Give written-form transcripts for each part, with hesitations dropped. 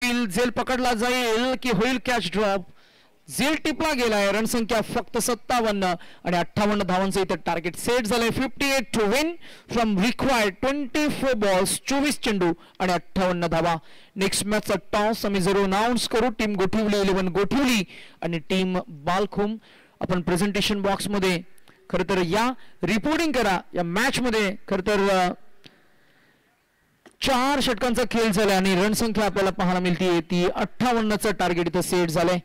येतील, झेल पकडला जाईल की होईल कॅच ड्रॉप. झेल टिपला गेलाय. रणसंख्या फक्त 57 आणि 58 धावांचं इथे टार्गेट सेट झालंय. 58 to win from required 24 balls, 24 चेंडू आणि 58 धावा. नेक्स्ट मॅचचा टॉस आम्ही जरूर अनाउन्स करू. टीम गोठिवली 11 गोठिवली आणि टीम बालखुम. आपण प्रेझेंटेशन बॉक्स मध्ये खर तर या रिपोर्टिंग करा. या मॅच मध्ये खर तर 4 षटकांचा खेळ झाला आणि रणसंख्या आपल्याला पाहायला मिळते ती 58चं टार्गेट इथं सेट झालंय.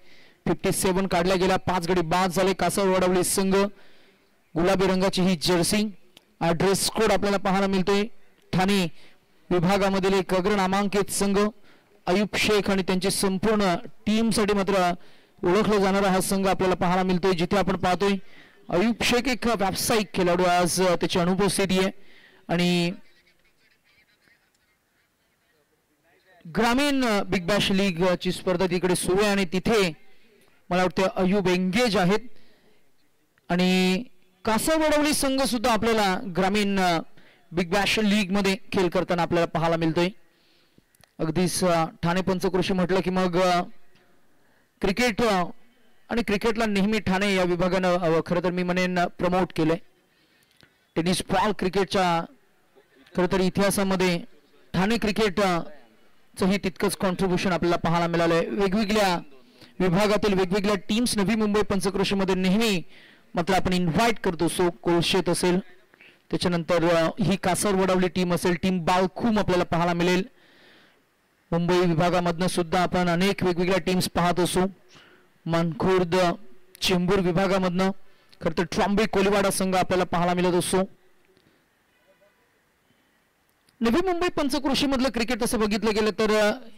57 काढल्या गेल्या, 5 गडी बाद झाले. कासरवडवली संघ गुलाबी रंगाची ही जर्सी, ड्रेस कोड आपल्याला पाहायला मिळतोय. ठाणे विभागामधील एक अग्र नामांकित संघ अयूब शेख आणि त्यांची संपूर्ण टीम साठी मात्र ओळखला जाणारा हा संघ आपल्याला पाहायला मिळतोय. जिथे आपण पाहतोय अयूब शेख एक व्यावसायिक खेळाडू, आज त्याची अनुपस्थिती आहे. आणि ग्रामीण बिग बॅश लीग ची स्पर्धा तिकडे सुरू आहे आणि तिथे मला वाटतं अयूब एंगेज आहेत. आणि कासरवडवली संघ सुद्धा आपल्याला ग्रामीण बिग बॅश लीग मध्ये खेळ करताना आपल्याला पाहायला मिळतोय. अगदीच ठाणे पंचक्रोशी म्हटलं की मग क्रिकेट आणि क्रिकेटला नेहमी ठाणे या विभागानं खरं तर मी म्हणेन प्रमोट केलंय. टेनिस बॉल क्रिकेटच्या खरं तर इतिहासामध्ये ठाणे क्रिकेटचं ही तितकंच कॉन्ट्रीब्युशन आपल्याला पाहायला मिळालंय. वेगवेगळ्या विभागातील वेगवेगळ्या टीम्स नवी मुंबई पंचक्रोशी मध्ये नेहमी मात्र आपण इन्व्हाइट करतो. सो कोळशेत असेल, त्याच्यानंतर ही कासरवडवली टीम असेल, टीम बालखुम आपल्याला पाहायला मिळेल. मुंबई विभागामधनं सुद्धा आपण अनेक वेगवेगळ्या टीम्स पाहत असू. मनखुर्द चेंबूर विभागामधनं खरं तर ट्रॉम्बे कोलीवाडा संघ आपल्याला पाहायला मिळत असतो. नवी मुंबई पंचक्रोशी मधलं क्रिकेट असं बघितलं गेलं तर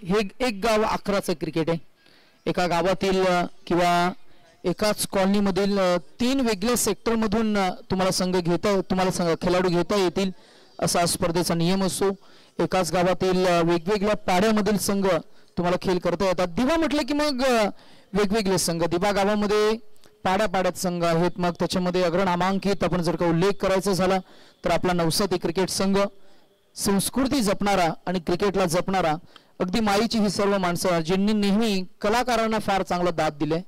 हे एक गाव 11चं क्रिकेट आहे. एका गावातील किंवा एकाच कॉलनीमधील 3 वेगळ्या सेक्टरमधून तुम्हाला खेळाडू घेता येतील असा स्पर्धेचा नियम असतो. एकाच गावातील वेगवेगळ्या पाड्यामधील संघ तुम्हाला खेळ करता येतात. दिवा म्हटलं की मग वेगवेगळे संघ, दिवा गावामध्ये पाड्यात संघ आहेत. मग त्याच्यामध्ये अग्रनामांकित आपण जर का उल्लेख करायचा झाला तर आपला नवसाती क्रिकेट संघ, संस्कृती जपणारा आणि क्रिकेटला जपणारा अगदी माईची ही सर्व माणसं ज्यांनी नेहमी कलाकारांना फार चांगला दाद दिले.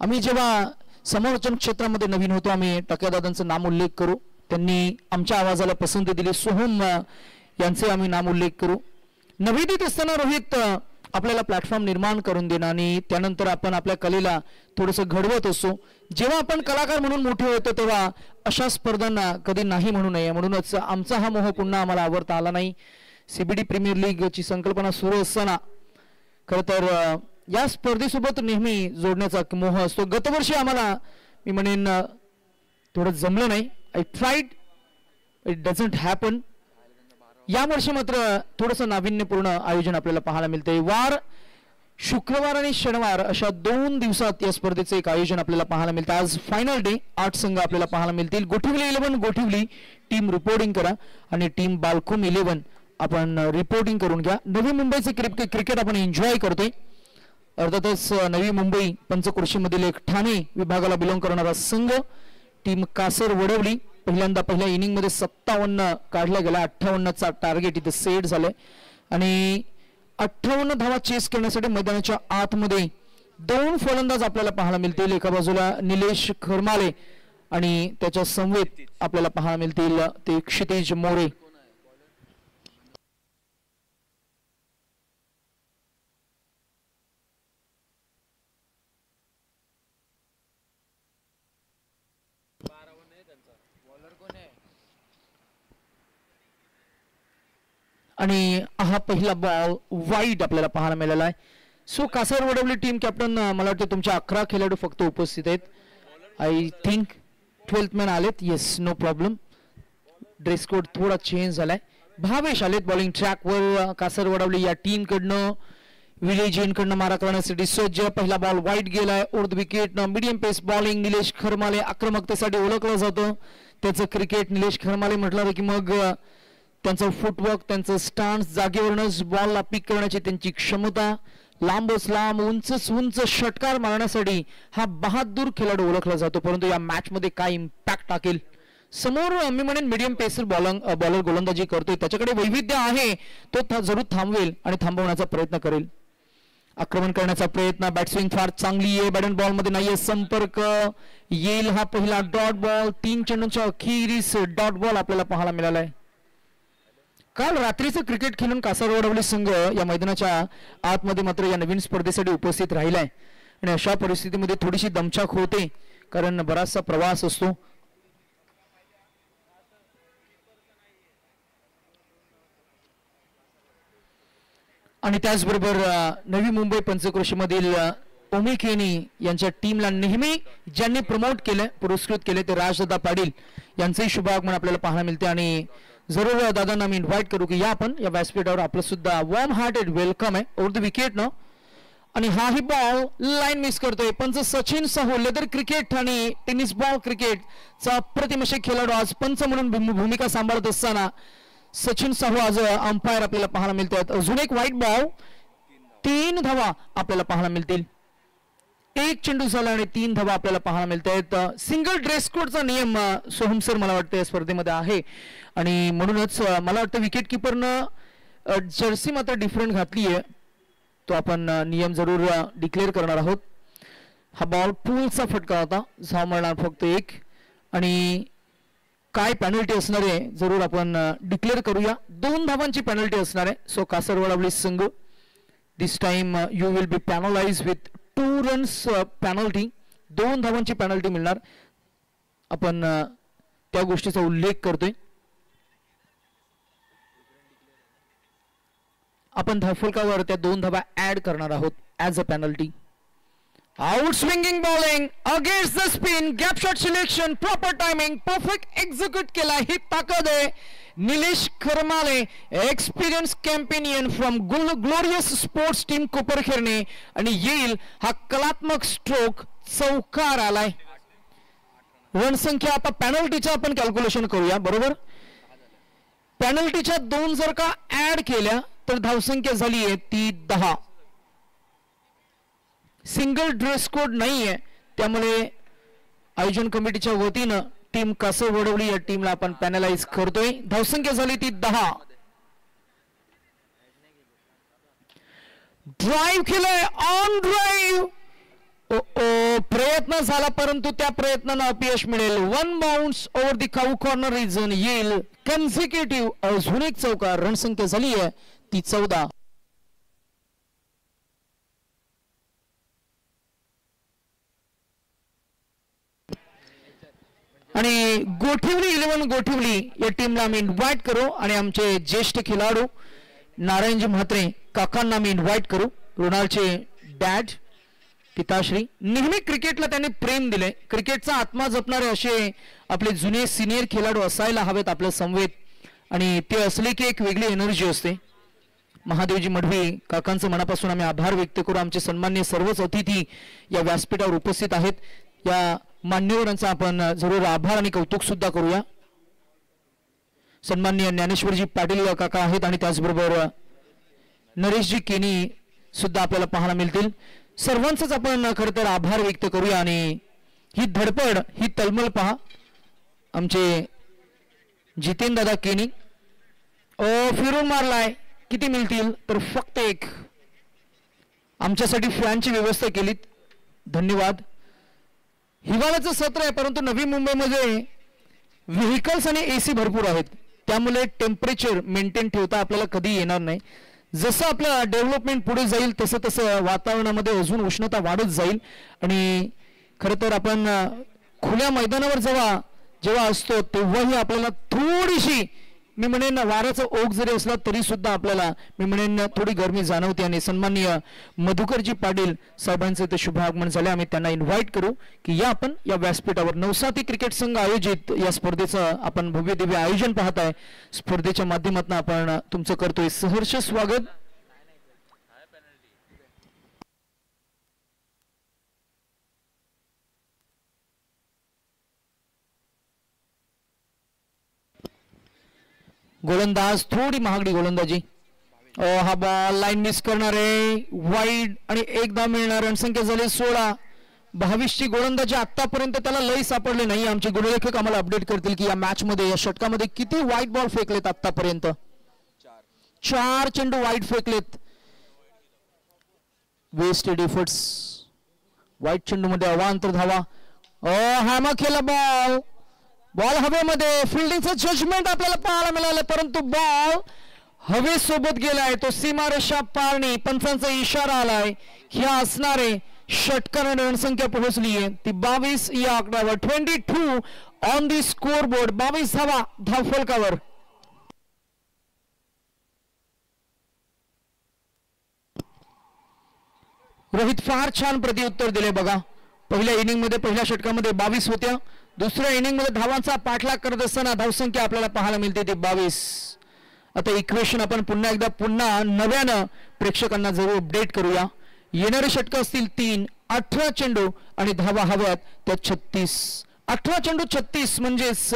आम्ही जेव्हा समोरचन क्षेत्रामध्ये नवीन होतो, आम्ही टक्यादादांचं नाम उल्लेख करू. त्यांनी आमच्या आवाजाला पसंती दिली. सोहम यांचे आम्ही नाम उल्लेख करू. नवोदित असताना रोहित आपल्याला प्लॅटफॉर्म निर्माण करून देणं आणि त्यानंतर आपण आपल्या कलेला थोडंसं घडवत असतो. जेव्हा आपण कलाकार म्हणून मोठे होतो तेव्हा अशा स्पर्धांना कधी नाही म्हणू नये. म्हणूनच आमचा हा मोह पुन्हा आम्हाला आवडता आला नाही. CBD प्रीमियर लीग ची संकल्पना सुरू असताना खरं तर या स्पर्धेसोबत नेहमी जोडण्याचा मोह असतो. गतवर्षी आम्हाला मी म्हणेन थोडं जमलं नाही. I tried, it doesn't happen. या वर्षी मात्र थोडंसं नाविन्यपूर्ण आयोजन आपल्याला पाहायला मिळते. शुक्रवार आणि शनिवार अशा 2 दिवसात या स्पर्धेचं एक आयोजन आपल्याला पाहायला मिळतं. आज फायनल डे, 8 संघ आपल्याला पाहायला मिळतील. गोठिवली 11 गोठिवली टीम रिपोर्टिंग करा आणि टीम बालखुम 11 आपण रिपोर्टिंग करून घ्या. नवी मुंबईचे क्रिकेट आपण एन्जॉय करतोय. अर्थातच नवी मुंबई पंचक्रोशी मधील एक ठाणे विभागाला बिलॉंग करणारा संघ टीम कासरवडवली पहिल्या इनिंग मध्ये 57 काढल्या गेल्या. 58चा टार्गेट इथे सेट झालंय आणि 58 धावा चेस करण्यासाठी मैदानाच्या आतमध्ये 2 फलंदाज आपल्याला पाहायला मिळतील. एका बाजूला निलेश खरमाले आणि त्याच्या समवेत आपल्याला पाहायला मिळतील ते क्षितिज मोरे. आणि हा पहिला बॉल वाईड आपल्याला पाहायला मिळाला आहे. सो कासरवडवली टीम कॅप्टन मला वाटतं तुमच्या 11 खेळाडू फक्त उपस्थित आहेत. आय थिंक 12th मॅन आलेत. Yes, no problem. Dress code थोडा चेंज झालाय. भावेश आलेत बॉलिंग ट्रॅकवर कासरवडवली या टीम कडनं. विलेजियनकडनं मारा करण्यासाठी सज्ज. पहिला बॉल वाईड गेलाय. उर्ध विकेट. मीडियम पेस बॉलिंग निलेश खरमाले आक्रमकतेसाठी ओळखलं जातं. त्याचं क्रिकेट निलेश खरमाले म्हटलं की मग त्यांचं फुटवर्क, त्यांचं स्टान्स, जागेवरूनच बॉलला पिक करण्याची त्यांची क्षमता, लांबच लांब उंच षटकार मारण्यासाठी हा बहादूर खेळाडू ओळखला जातो. परंतु या मॅच मध्ये काय इम्पॅक्ट टाकेल. समोर मी म्हणेन मीडियम पेसर बॉलर गोलंदाजी करतोय, त्याच्याकडे वैविध्य आहे, तो जरूर थांबवेल आणि थांबवण्याचा प्रयत्न करेल. आक्रमण करण्याचा प्रयत्न, बॅटस्विंग फार चांगली आहे, बॅट अँड बॉल मध्ये नाहीये संपर्क, येईल हा पहिला डॉट बॉल. 3 चेंडूंच्या अखेरीस डॉट बॉल आपल्याला पाहायला मिळाला आहे. काल रात्रीचं क्रिकेट खेळून कासारवडवली संघ या मैदानाच्या आतमध्ये मात्र या नवीन स्पर्धेसाठी उपस्थित राहिलाय आणि अशा परिस्थितीमध्ये थोडीशी दमछाक होते कारण बराचसा प्रवास असतो. आणि त्याचबरोबर नवी मुंबई पंचक्रोशीमधील ओमी केनी यांच्या टीमला नेहमी ज्यांनी प्रमोट केले, पुरस्कृत केले ते राजदादा पाटील यांचंही शुभागमन आपल्याला पाहायला मिळते. आणि जरूर दादांना मी इन्व्हाइट करू की या आपण या व्यासपीठावर आपलं सुद्धा वॉर्म हार्टेड वेलकम आहे ओव्हर द विकेट न. आणि हाही बॉल लाईन मिस करतोय. पंच सचिन साहू लेदर क्रिकेट आणि टेनिस बॉल क्रिकेटचा अप्रतिम असे खेळाडू आज पंच म्हणून भूमिका सांभाळत असताना सचिन साहू आज अंपायर आपल्याला पाहायला मिळतात. अजून एक व्हाईट बॉल, 3 धावा आपल्याला पाहायला मिळतील. 1 चेंडू झाला आणि 3 धावा आपल्याला पाहायला मिळत आहेत. सिंगल ड्रेस कोडचा नियम सोहम सर मला वाटतं या स्पर्धेमध्ये आहे आणि म्हणूनच मला वाटतं विकेट किपरनं जर्सी मात्र डिफरंट घातली आहे. तो आपण नियम जरूर डिक्लेअर करणार आहोत. हा बॉल पूलचा फटका होता, धाव मिळणार फक्त 1 आणि काय पेनल्टी असणार आहे जरूर आपण डिक्लेअर करूया. 2 धावांची पेनल्टी असणार आहे. सो कासारवडवली संघ this time you will be penalised with 2 runs penalty. 2 धावांची पेनल्टी मिळणार. आपण त्या गोष्टीचा उल्लेख करतोय. आपण धावफलकावर त्या 2 धावा ऍड करणार आहोत as a penalty. Out swinging bowling against the spin, gap shot selection, proper timing, perfect execute केला. ही ताकद आहे Nilesh Kharmale, experience companion from glorious sports team Koparkhairane. आणि येईल हा कलात्मक स्ट्रोक, चौकार आलाय. रणसंख्या आता पेनल्टीच्या आपण कॅल्क्युलेशन करूया बरोबर. पेनल्टीच्या 2 जर का ऍड केल्या तर धावसंख्या झाली आहे ती 10. सिंगल ड्रेस कोड नाहीये त्यामुळे आयोजन कमिटीच्या वतीनं टीम कासरवडवली या टीमला आपण पॅनलाइज करतोय. धावसंख्या झाली ती 10. ड्राईव्ह केलंय, ऑन ड्राईव्ह. प्रयत्न झाला परंतु त्या प्रयत्नांना अपयश मिळेल. 1 bounce over the cow corner region, येईल कन्झिक्युटिव्ह अजून एक चौकार. रणसंख्या झाली आहे ती 14. आणि गोठिवली 11 गोठिवली या टीमला मी इन्व्हाइट करू आणि आमचे ज्येष्ठ खेळाडू नारायणजी म्हात्रे काकांना मी इन्व्हाइट करू. रोनाल्डचे डॅड पिताश्री, नेहमी क्रिकेटला त्यांनी प्रेम दिले. क्रिकेटचा आत्मा जपणारे असे आपले जुने सिनियर खेळाडू असायला हवेत आपल्या समवेत आणि ते असले की एक वेगळी एनर्जी असते. महादेवजी मढवी काकांचं मनापासून आम्ही आभार व्यक्त करू. आमचे सन्माननीय सर्वच अतिथी या व्यासपीठावर उपस्थित आहेत. या मान्यवरांचा आपण जरूर आभार आणि कौतुक सुद्धा करूया. सन्माननीय ज्ञानेश्वरजी पाटील काका आहेत आणि त्याचबरोबर नरेशजी केनी सुद्धा आपल्याला पाहायला मिळतील. सर्वांचंच आपण खरं तर आभार व्यक्त करूया. आणि ही धडपड, ही तळमळ पहा. आमचे जितेंद्र दादा केनी फिरून मारलाय. किती मिळतील तर फक्त 1. आमच्यासाठी फॅनची व्यवस्था केलीत, धन्यवाद. हिवाळ्याचं सत्र आहे परंतु नवी मुंबईमध्ये व्हेकल्स आणि AC भरपूर आहेत त्यामुळे टेम्परेचर मेंटेन ठेवता आपल्याला कधी येणार नाही. जसं आपलं डेव्हलपमेंट पुढे जाईल तसं तसं वातावरणामध्ये अजून उष्णता वाढत जाईल. आणि खरं तर आपण खुल्या मैदानावर जेव्हा असतो तेव्हाही आपल्याला थोडीशी मी म्हणेन वाऱ्याचा ओघ जरी असला तरी सुद्धा आपल्याला मी म्हणेन थोडी गरमी जाणवते. आणि सन्माननीय मधुकरजी पाटील साहेबांचे ते शुभ आगमन झाले. आम्ही त्यांना इन्व्हाइट करू की या आपण या व्यासपीठावर नवसाती क्रिकेट संघ आयोजित या स्पर्धेचं आपण भव्य दिव्य आयोजन पाहताय. स्पर्धेच्या माध्यमातून आपण तुमचं करतोय सहर्ष स्वागत. गोलंदाज थोडी महागडी गोलंदाजी. हा बॉल लाईन मिस करणार आहे, वाईड आणि 1 धाव मिळणार. रणसंख्या झाली 16. 22 ची गोलंदाजी आतापर्यंत त्याला लय सापडले नाही. आमचे गुणलेखक आम्हाला अपडेट करतील की या मॅच मध्ये या षटकामध्ये किती वाईट बॉल फेकलेत आतापर्यंत. 4 चेंडू वाईट फेकलेत. Wasted efforts. वाईट चेंडूमध्ये अवांतर धावा. हॅमर केला बॉल. बॉल हवेमध्ये. फिल्डिंगचं जजमेंट आपल्याला पाहायला मिळालं, परंतु बॉल हवेसोबत गेलाय. तो सीमारेषा पारणे. पंचांचा इशारा आलाय. ह्या असणारे षटकाराने रणसंख्या पोहोचली आहे ती 22 या आकड्यावर. 22 ऑन दी स्कोर बोर्ड. 22 धावा धावफलकावर. रोहित फार छान प्रत्युत्तर दिले बघा. पहिल्या इनिंग मध्ये पहिल्या षटकामध्ये 22 होत्या. दुसऱ्या इनिंग मध्ये धावांचा पाठलाग करत असताना धावसंख्या आपल्याला पाहायला मिळते ती 22. आता इक्वेशन आपण पुन्हा नव्यानं प्रेक्षकांना जरूर अपडेट करूया. येणारे षटक असतील 3. 18 चेंडू आणि धावा हव्यात त्या 36. 18 चेंडू 36 म्हणजेच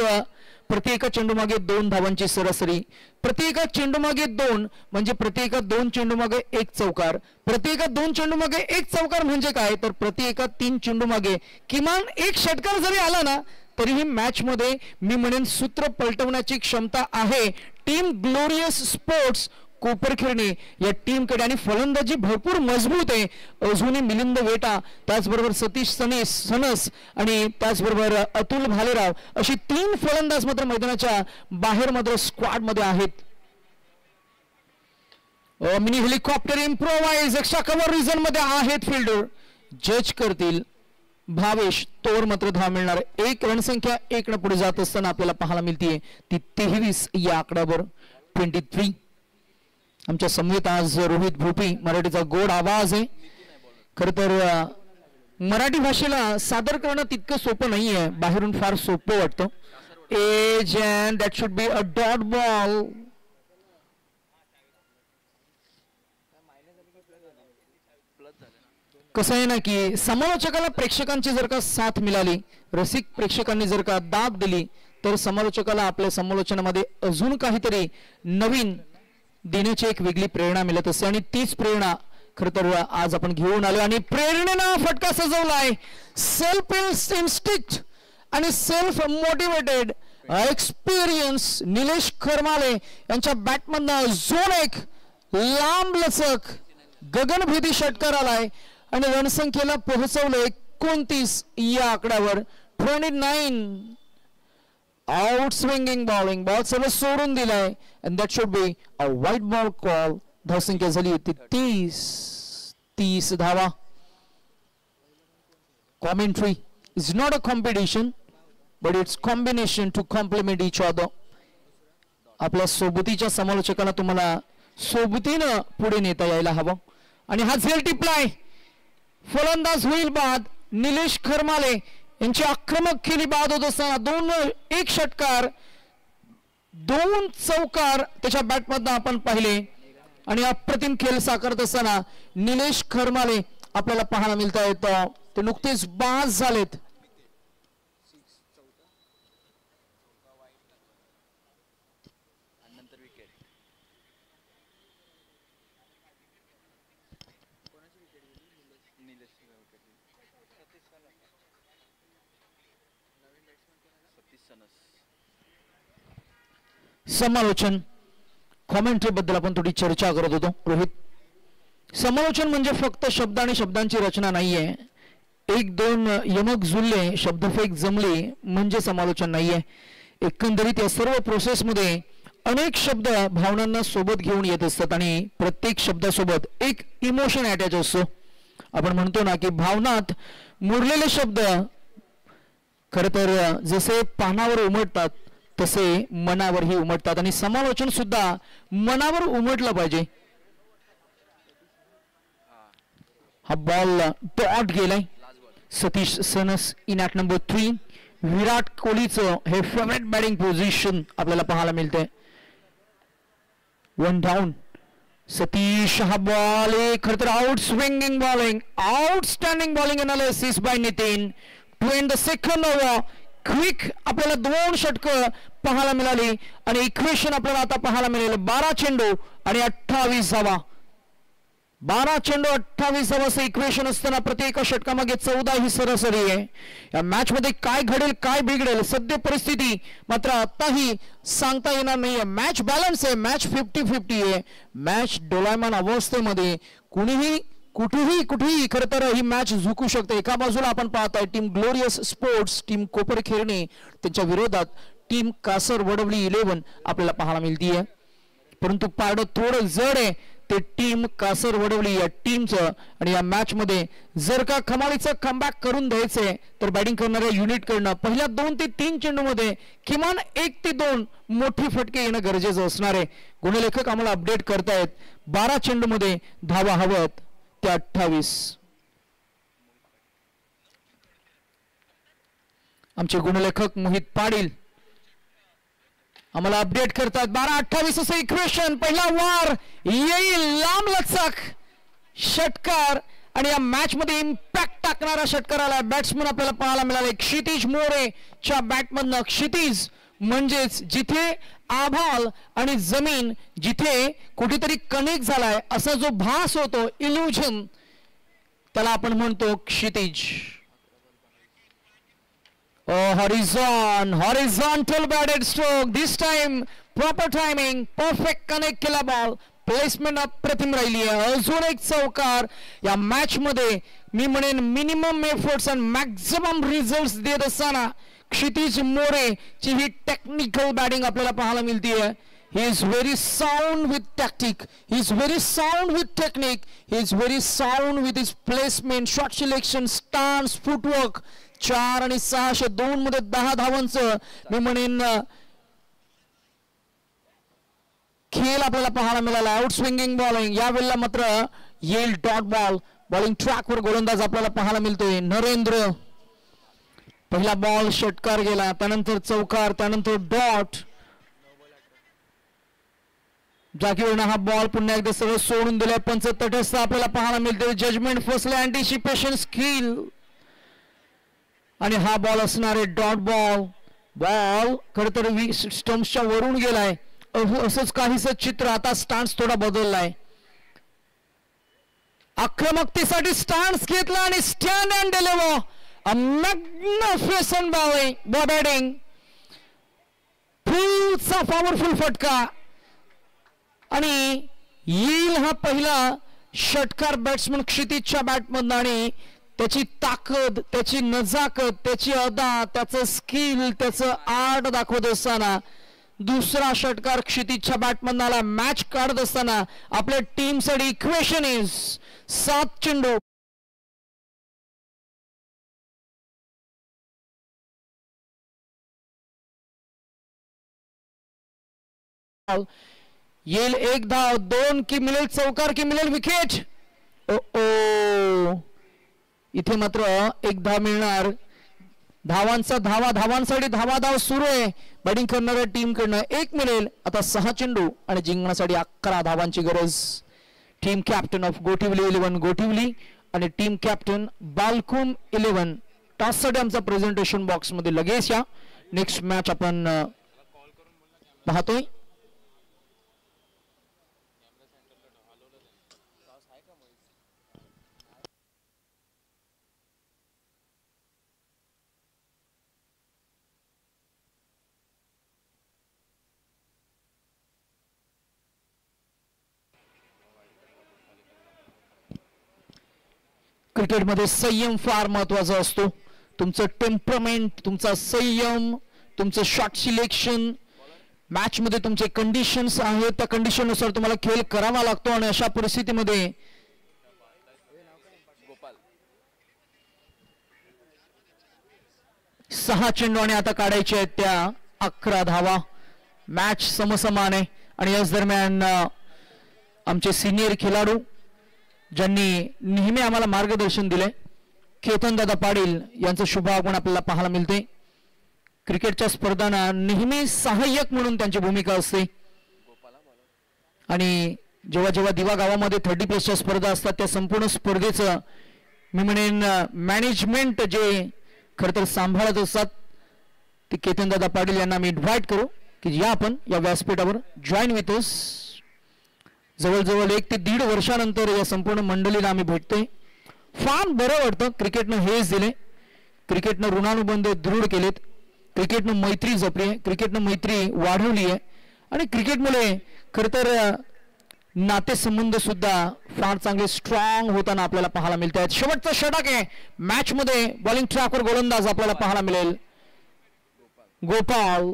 प्रति एका चेंडू मागे 2 धावांची सरासरी. प्रति एका चेंडू मागे 2 म्हणजे प्रति एका 2 चेंडू मागे 1 चौकार. प्रति एका 2 चेंडू मागे 1 चौकार म्हणजे काय, तर प्रति एका 3 चेंडू मागे किमान 1 षटकार जरी आला ना तरीही मॅच मध्ये मी म्हणेन सूत्र पलटवण्याची क्षमता आहे टीम ग्लोरियस स्पोर्ट्स कोपरखिरणे या टीमकडे. आणि फलंदाजी भरपूर मजबूत आहे. अजूनही मिलिंद वेटा, त्याचबरोबर सतीश सनस आणि त्याचबरोबर अतुल भालेराव अशी 3 फलंदाज मात्र मैदानाच्या बाहेर मात्र स्क्वॉड मध्ये आहेत. Mini helicopter improvise extra cover reason मध्ये आहेत फिल्डर. जज करतील भावेश. तोवर मात्र धाव मिळणार. 1 रणसंख्या 1 न पुढे जात असताना आपल्याला पाहायला मिळते ती 23 या आकड्यावर. 23. आमच्या समवेत आज रोहित भोपी. मराठीचा गोड आवाज आहे. खर तर मराठी भाषेला सादर करणं तितकं सोपं नाहीये. बाहेरून फार सोपं वाटतं. Edge and that should be a dot ball. कसं आहे ना की समालोचकाला प्रेक्षकांची जर का साथ मिळाली, रसिक प्रेक्षकांनी जर का दाद दिली, तर समालोचकाला आपल्या समालोचनामध्ये अजून काहीतरी नवीन देण्याची एक वेगळी प्रेरणा मिळत असते. आणि तीच प्रेरणा खरं तर आज आपण घेऊन आलो. आणि प्रेरणेनं फटका सजवलाय. सेल्फ इन्स्टिक्ट आणि सेल्फ मोटिवेटेड एक्सपिरियन्स निलेश खरमाले यांच्या बॅटमधनं झोन 1 लांब लचक गगनभेदी षटकार आलाय आणि रणसंख्येला पोहोचवलंय 29 या आकड्यावर. 29 आउट स्विंगिंग बॉलिंग. बॉल सगळं सोडून दिलाय and that should be a white ball call. धावसंख्या झाली होती 30 धावा. Commentary is not a competition but it's combination to complement each other. आपल्या सोबतीच्या समालोचकांना तुम्हाला सोबतीनं पुढे नेता यायला हवं. आणि हा झेल टिपलाय. फलंदाज होईल बाद. निलेश खरमाले यांची आक्रमक खेळी बाद होत असताना 1 षटकार 2 चौकार त्याच्या बॅटमधनं आपण पाहिले. आणि अप्रतिम खेळ साकारत असताना निलेश खरमाले आपल्याला पाहायला मिळत आहेत. ते नुकतेच बाद झालेत. समालोचन कॉमेंट्री बद्दल आपण थोडी चर्चा करत होतो. रोहित, समालोचन म्हणजे फक्त शब्द आणि शब्दांची रचना नाहीये. 1-2 यमक जुळले, शब्दफेक जमली म्हणजे समालोचन नाहीये. एकंदरीत या सर्व प्रोसेस मध्ये अनेक शब्द भावनांना सोबत घेऊन येत असतात आणि प्रत्येक शब्दासोबत एक इमोशन अटॅच असतो. आपण म्हणतो ना की भावनात मुरलेले शब्द खरं तर जसे पानावर उमटतात तसे मनावरही उमटतात. आणि समालोचन सुद्धा मनावर उमटलं पाहिजे. हा बॉल डॉट गेलाय. Satish sons in at number 3. विराट कोहलीचं हे फेवरेट बॅटिंग पोझिशन आपल्याला पाहायला मिळते. 1 डाऊन. सतीश. हा बॉल खरं तर out swinging bowling. Outstanding bowling analysis by Nitin. To end the second over. Quick आपल्याला 2 षटकं पाहायला मिळाली आणि इक्वेशन आपल्याला आता पाहायला मिळेल 12 चेंडू आणि 28 धावा. 12 चेंडू 28 धावाचं इक्वेशन असताना प्रति एका षटकामागे 14 ही सरासरी आहे. या मॅच मध्ये काय घडेल काय बिघडेल सद्य परिस्थिती मात्र आताही सांगता येणार नाहीये. मॅच बॅलन्स आहे. मॅच 50-50 आहे. मॅच डोलायमान अवस्थेमध्ये कुणीही कुठेही खरं तर ही मॅच झुकू शकते. एका बाजूला आपण पाहताय team glorious sports, team Koparkhairane, त्यांच्या विरोधात टीम कासर वडवली 11 आपल्याला पाहायला मिळतीये. परंतु पारडं थोडं जड आहे ते टीम कासर वडवली या टीमचं. आणि या मॅच मध्ये जर का कमालीचं कमबॅक करून द्यायचंय तर बॅटिंग करणाऱ्या युनिटकडनं पहिल्या 2 ते 3 चेंडूमध्ये किमान 1 ते 2 मोठी फटके येणं गरजेचं असणार आहे. गुणलेखक आम्हाला अपडेट करतायत 12 चेंडूमध्ये धावा हवत त्या 28. आमचे गुणलेखक मोहित पाटील आम्हाला अपडेट करतात 12-28 असं इक्वेशन. पहिला वार येईल, लांब लचक षटकार आणि या मॅच मध्ये इम्पॅक्ट टाकणारा षटकार आला. बॅट्समन आपल्याला पाहायला मिळाले क्षितिज मोरेच्या बॅटमधनं. क्षितिज म्हणजेच जिथे आभाळ आणि जमीन जिथे कुठेतरी कनेक्ट झालाय असा जो भास होतो, इल्युजन, त्याला आपण म्हणतो क्षितिज. horizontal batted stroke, this time proper timing, perfect connect केला बॉल, प्लेसमेंट अप्रतिम राहिली आहे. अजून एक चौकार या मॅच मध्ये मी म्हणेन minimum efforts and maximum results देत असताना क्षितिज मोरे ची ही टेक्निकल बॅटिंग आपल्याला पाहायला मिळतीये. He is very sound with tactic, he is very sound with technique, he is very sound with his placement, shot selection, stance, footwork. 4 आणि 602 मध्ये 10 धावांचं मी म्हणेन खेळ आपल्याला पाहायला मिळाला. आउट स्विंगिंग बॉलिंग, यावेळेला मात्र येईल डॉट बॉल. बॉलिंग ट्रॅकवर गोलंदाज आपल्याला पाहायला मिळतोय नरेंद्र. पहिला बॉल षटकार गेला, त्यानंतर चौकार, त्यानंतर डॉट. जागेवरनं हा बॉल पुन्हा एकदा सरळ सोडून दिलाय. पंच तटस्थ आपल्याला पाहायला मिळते. जजमेंट फसले, अँटिसिपेशन स्किल. आणि हा बॉल असणार आहे डॉट बॉल. बॉल खरं तर स्टंप्सच्या वरून गेलाय. असंच काहीच चित्र. आता स्टान्स थोडा बदललाय. आक्रमकतेसाठी स्टान्स घेतला आणि stand and deliver a magnificent batting. फुलचा पॉवरफुल फटका आणि येईल हा पहिला षटकार बॅट्समन क्षितिजच्या बॅटमधून. आणि त्याची ताकद, त्याची नजाकत, त्याची अदा, त्याचं स्किल, त्याचं आर्ट दाखवत असताना दुसरा षटकार क्षितिजच्या बॅटमधून आला. मॅच काढत असताना आपल्या टीमसाठी इक्वेशन इज 7 चेंडू. येईल 1 धाव, 2 की मिळेल चौकार की मिळेल विकेट. इथे मात्र 1 धाव मिळणार. धावांसाठी धावाधाव सुरू आहे बॅटिंग करणाऱ्या टीम कडनं. 1 मिळेल. आता 6 चेंडू आणि जिंकण्यासाठी 11 धावांची गरज. Team captain of Gothivali 11 Gothivali आणि टीम कॅप्टन बालकुम 11. टॉससाठी आमचा प्रेझेंटेशन बॉक्स मध्ये लगेच या. नेक्स्ट मॅच आपण पाहतोय. क्रिकेटमध्ये संयम फार महत्वाचा असतो. तुमचं टेम्परमेंट, तुमचा संयम, तुमचं शॉट सिलेक्शन, मॅच मध्ये तुमचे कंडिशन्स आहेत, त्या कंडिशन नुसार तुम्हाला खेळ करावा लागतो. आणि अशा परिस्थितीमध्ये 6 चेंडू आणि आता काढायचे आहेत त्या 11 धावा. मॅच समसमान आहे. आणि याच दरम्यान आमचे सिनियर खेळाडू ज्यांनी नेहमी आम्हाला मार्गदर्शन दिले, केतन दादा पाटील यांचं शुभ आगमन आपल्याला पाहायला मिळते. क्रिकेटच्या स्पर्धांना नेहमी सहाय्यक म्हणून त्यांची भूमिका असते. आणि जेव्हा जेव्हा दिवा गावामध्ये 30+ स्पर्धा असतात त्या संपूर्ण स्पर्धेचं मी म्हणेन मॅनेजमेंट जे खरं तर सांभाळत असतात ते केतन दादा पाटील यांना मी इन्व्हाइट करू की या आपण या व्यासपीठावर जॉईन विथ अस. जवळजवळ 1 ते 1.5 वर्षानंतर या संपूर्ण मंडळीला आम्ही भेटतोय. फार बरं वाटतं. क्रिकेटनं हेच दिले, क्रिकेटनं ऋणानुबंध दृढ केलेत, क्रिकेटनं मैत्री जपली आहे, क्रिकेटनं मैत्री वाढवली आहे. आणि क्रिकेटमुळे खरं तर नातेसंबंध सुद्धा फार चांगले स्ट्रॉंग होताना आपल्याला पाहायला मिळत आहेत. शेवटचा षटक आहे मॅच मध्ये. बॉलिंग ट्रॅकवर गोलंदाज आपल्याला पाहायला मिळेल. गोपाल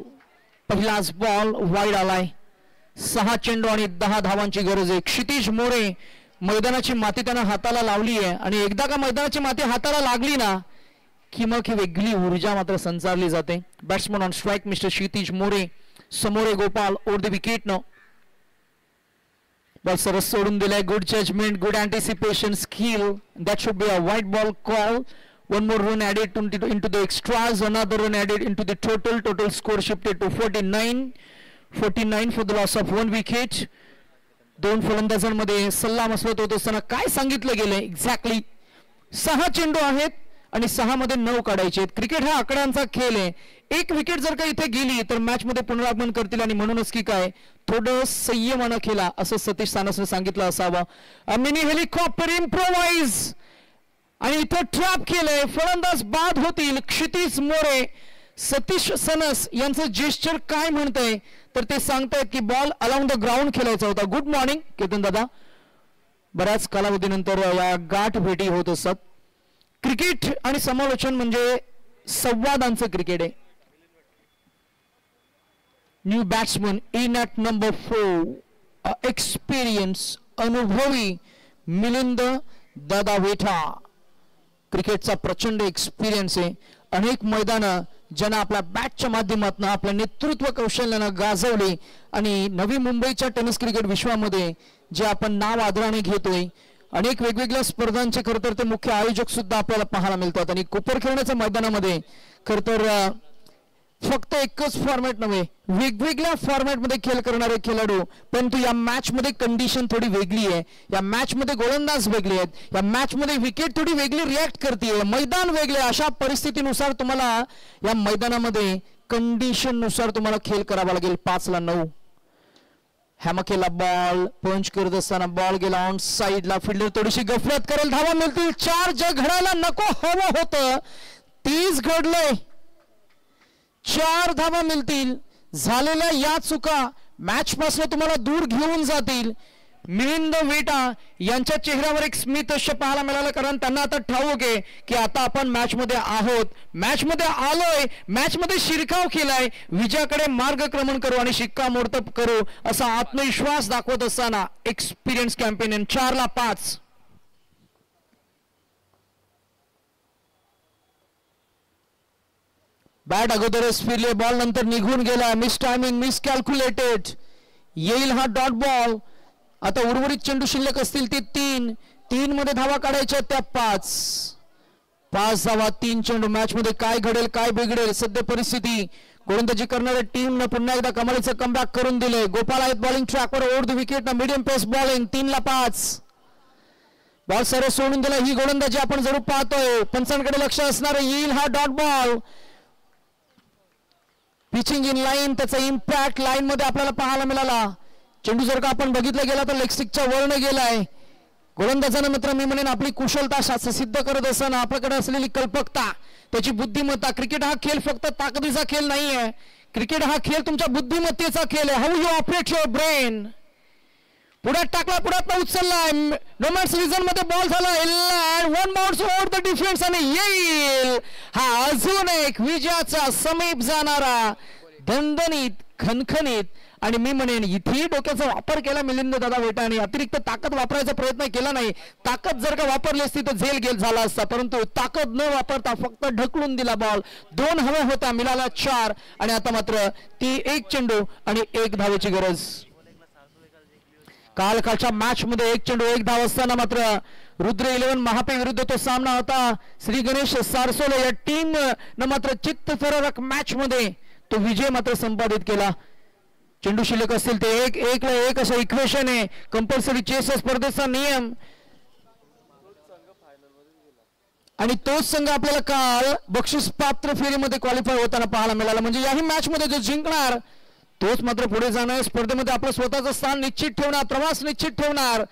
पहिलाच बॉल वाईड आलाय. 6 चेंडू आणि 10 धावांची गरज आहे. क्षितिज मोरे मैदानाची माती त्यांना हाताला लावली आहे आणि एकदा का मैदानाची माती हाताला लागली ना की मग ही वेगळी ऊर्जा मात्र संचारली जाते. Batsman on strike mister Kshitij More. समोरे Gopal over the wicket no. Ball सरस सोडून दिलाय. Good judgement, good anticipation, skill. That should be a wide ball call. One more run added into the extras. Another run added into the total. Total score shifted to 49. 49 for the loss of 1 wicket. 2 फलंदाजांमध्ये सल्ला मसलत होत असताना काय सांगितलं गेलंय exactly. 6 चेंडू आहेत आणि 6 मध्ये 9 काढायचे. क्रिकेट हा आकड्यांचा खेळ आहे. 1 विकेट जर का इथे गेली तर मॅच मध्ये पुनरागमन करतील आणि म्हणूनच की काय थोडं संयमानं खेळा असं सतीश सानसने सांगितलं असावं. मिनी हेलिकॉप्टर इम्प्रोवाइज आणि इथं ट्रॅप केलंय. फलंदाज बाद होतील. क्षितिज मोरे. सतीश सनस यांचं जेस्चर काय म्हणतंय तर ते सांगतायत की बॉल अलाउंड द ग्राउंड खेळायचा होता. गुड मॉर्निंग केतन दादा. बऱ्याच कालावधीनंतर या गाठ भेटी होत असतात. क्रिकेट आणि समालोचन म्हणजे संवादांचं क्रिकेट आहे. New batsman in at number 4. Experience अनुभवी मिलिंद दादा वेठा. क्रिकेटचा प्रचंड एक्सपिरियन्स आहे. अनेक मैदानं ज्यांना आपल्या बॅटच्या माध्यमातून आपल्या नेतृत्व कौशल्यानं गाजवले आणि नवी मुंबईच्या टेनिस क्रिकेट विश्वामध्ये जे आपण नाव आदराने घेतोय अनेक वेगवेगळ्या स्पर्धांचे खरं तर ते मुख्य आयोजक सुद्धा आपल्याला पाहायला मिळतात. आणि कुपर खेळण्याच्या मैदानामध्ये खरं तर फक्त एकच फॉर्मॅट नव्हे वेगवेगळ्या फॉर्मॅटमध्ये खेळ करणारे खेळाडू. परंतु या मॅच मध्ये कंडिशन थोडी वेगळी आहे. या मॅच मध्ये गोलंदाज वेगळे आहेत. या मॅच मध्ये विकेट थोडी वेगळी रिॲक्ट करते. मैदान वेगळे. अशा परिस्थितीनुसार तुम्हाला या मैदानामध्ये कंडिशन नुसार तुम्हाला खेळ करावा लागेल. 5 ला 9 हॅमर केला बॉल. पंच करत असताना बॉल गेला ऑन साईडला. फिल्डर थोडीशी गफलत करेल. धावा मिळतील 4. जे घडायला नको हवं होतं 30 घडलंय. 4 धावा मिळतील. झालेल्या या चुका मॅच पासून तुम्हाला दूर घेऊन जातील. मिलिंद वेटा यांच्या चेहऱ्यावर एक स्मित हास्य पाहायला मिळालं कारण त्यांना आता ठाऊक आहे की आता आपण मॅच मध्ये आहोत. मॅच मध्ये आलोय. मॅच मध्ये शिरकाव केलाय. विजयाकडे मार्गक्रमण करू आणि शिक्कामोर्तब करू असा आत्मविश्वास दाखवत असताना एक्सपिरियन्स कॅम्पेन. 4 ला 5. बॅट अगोदरच फिरले. बॉल नंतर निघून गेला. Miss timing, miss calculated. येईल हा डॉट बॉल. आता उर्वरित चेंडू शिल्लक असतील ते 3 मध्ये धावा काढायच्या त्या 5 धावा 3 चेंडू. मॅच मध्ये काय घडेल काय बिघडेल सध्या परिस्थिती. गोलंदाजी करणाऱ्या टीमनं पुन्हा एकदा कमालीचं कमबॅक करून दिले. गोपाल आहेत बॉलिंग ट्रॅकवर ओव्हर द विकेट ना. मीडियम पेस बॉलिंग. 3 ला 5. बॉल सरळ सोडून दिला. ही गोलंदाजी आपण जरूर पाहतोय. पंचांकडे लक्ष असणार. येईल हा dot ball. Pitching in line. त्याचा इम्पॅक्ट लाईन मध्ये आपल्याला पाहायला मिळाला. चेंडू जर का आपण बघितलं गेला तर लेगस्टिकचा वर्ण गेलाय. गोलंदाजानं मित्र मी म्हणेन आपली कुशलता सिद्ध करत असताना आपल्याकडे असलेली कल्पकता त्याची बुद्धिमत्ता. क्रिकेट हा खेळ फक्त ताकदीचा खेळ नाहीये. क्रिकेट हा खेळ तुमच्या बुद्धिमत्तेचा खेळ आहे. How you operate your brain. पुढ्यात टाकला. पुढ्यात उचललाय. नो मॅच रिझन मध्ये बॉल झाला. 1 बाउन्स ओव्हर द डिफेन्स आणि येईल हा अजून एक विजयाचा समीप जाणारा दणदणीत खणखणीत आणि मी म्हणेन इथेही डोक्याचा वापर केला मिलिंद दादा वेटा आणि अतिरिक्त ताकद वापरायचा प्रयत्न केला नाही. ताकद जर का वापरली असती तर झेल गेल झाला असता परंतु ताकद न वापरता फक्त ढकलून दिला बॉल. 2 हवा होता मिळाला 4 आणि आता मात्र ती 1 चेंडू आणि 1 धावेची गरज. कालच्या मॅच मध्ये 1 चेंडू 1 धाव असताना मात्र रुद्र 11 महापे विरुद्ध तो सामना होता. श्री गणेश सारसोले या टीम न मात्र चित्तथरारक मॅच मध्ये तो विजय मात्र संपादित केला. चेंडू शिल्लक असतील ते 1 ला 1 असं इक्वेशन आहे. कंपल्सरी चेस स्पर्धेचा नियम आणि तोच संघ आपल्याला काल बक्षीस पात्र फेरीमध्ये क्वालिफाय होताना पाहायला मिळाला. म्हणजे याही मॅच मध्ये जो जिंकणार तोच मात्र पुढे जाणार. स्पर्धेमध्ये आपलं स्वतःचं स्थान निश्चित ठेवणार. प्रवास निश्चित ठेवणार.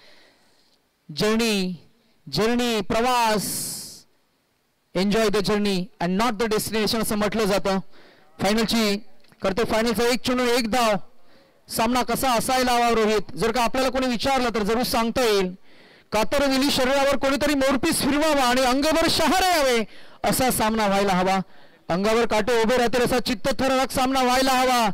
जर्नी प्रवास. Enjoy the journey and not the destination असं म्हटलं जातं. फायनलची करते. फायनलचा 1 चेंडू 1 धाव. सामना कसा असायला हवा रोहित. जर का आपल्याला कोणी विचारलं तर जरूर सांगता येईल कातरविली शरीरावर कोणीतरी मोरपीस फिरवावा आणि अंगावर शहारे यावे असा सामना व्हायला हवा. अंगावर काटे उभे राहतील असा चित्तथरारक सामना व्हायला हवा.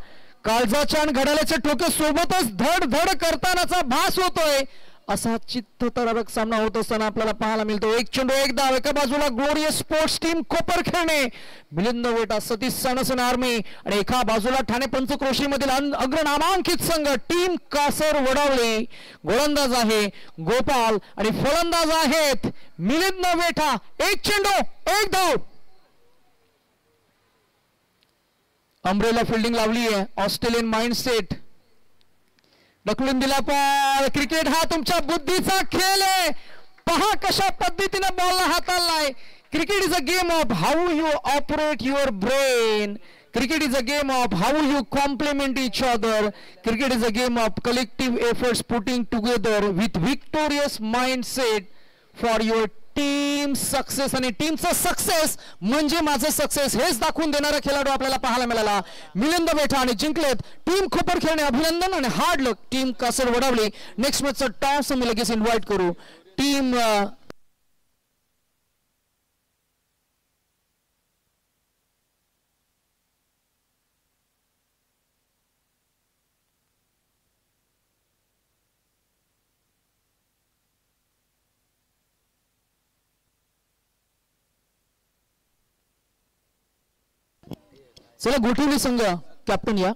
काळजाच्या आणि घड्याळाच्या ठोके सोबतच धड धड करतानाचा भास होतोय असा चित्तथरारक सामना होत असताना आपल्याला पाहायला मिळतो. एक चेंडू एक धाव. एका बाजूला ग्लोरियस स्पोर्ट्स टीम कोपर खेळणे, मिलिंद वेटा सतीश सणसन आर्मी आणि एका बाजूला ठाणे पंचक्रोशी मधील अग्रनामांकित संघ टीम कासर वडवळे. गोलंदाज आहे गोपाल आणि फलंदाज आहेत मिलिंद वेठा. एक चेंडू एक धाव. अम्ब्रेला फिल्डिंग लावली आहे. ऑस्ट्रेलियन माइंडसेट ढकलून दिला. पण क्रिकेट हा तुमच्या बुद्धीचा खेळ आहे. पहा कशा पद्धतीने बॉलला हाताळलाय. Cricket is a game of how you operate your brain. Cricket is a game of how you compliment each other. Cricket is a game of collective efforts putting together with victorious mindset for your team success. आणि टीमचा success म्हणजे माझं success हेच दाखवून देणारा खेळाडू आपल्याला पाहायला मिळाला मिलिंद वेठा. आणि जिंकलेत टीम खोपर खेळणे. अभिनंदन आणि हार्ड लक team Kasar Wadavali. Next मॅचचा toss आम्ही लगेच इन्व्हाइट करू. टीम चला गोठवली संघ कॅप्टन या.